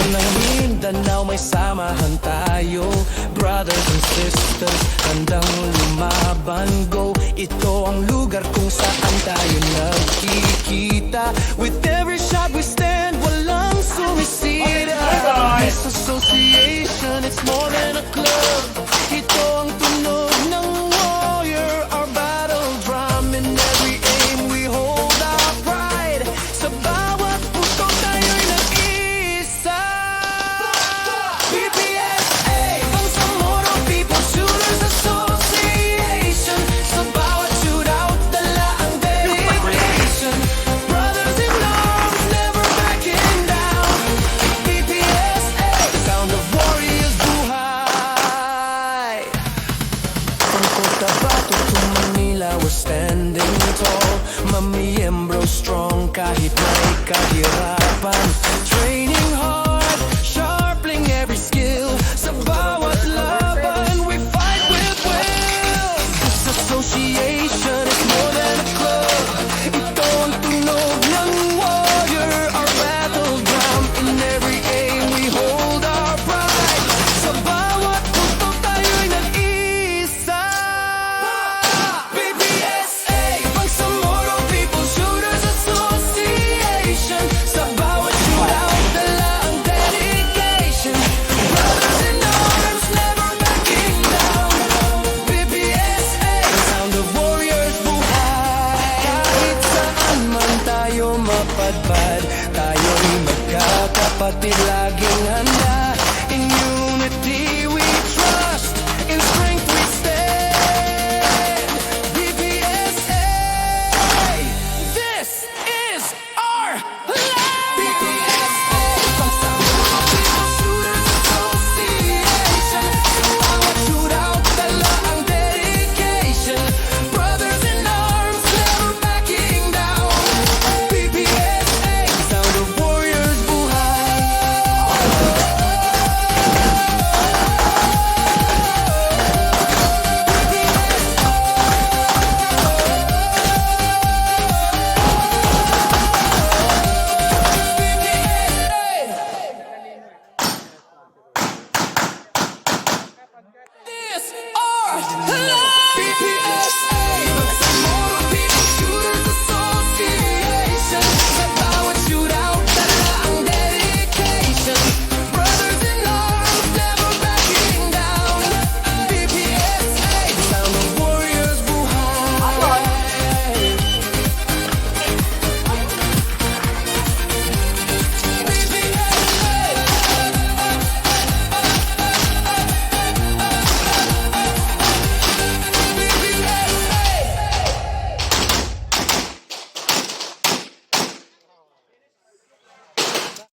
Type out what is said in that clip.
ng Mindanao may samahan tayo. Brothers and sisters, handang lumaban, go. Ito ang lugar kung saan tayo nagkikita. With every shot we stand, walang sumisira. This association, it's more than a club. Ito ang tunog ng warrior, our battle drum. In every aim we hold our pride. Sa bawat puso tayo'y nag-isa. PPSA, Bangsamoro People Shooters Association. Sa bawat shootout, dala ang dedication. Brothers in arms, never backing down. PPSA, the sound of warriors buhay. From Cotabato to Manila, we're standing tall. Mamiyembro strong kahit may kahirapan. Training hard, sharpening every skill. Sa bawat laban, we fight with will. This association is more than a club. Ito ang tunog ng warrior, our battle drum. In every aim, we hold our pride. Sa bawat puto tayo'y nag-isa. PPSA, Bangsamoro People Shooters Association. Sa bawat shootout, dala ang dedication. Brothers in arms, never backing down. PPSA, the sound of warriors buhay. Kahit saan man tayo mapadpad, tayo'y magkakapatid, laging handa. In unity we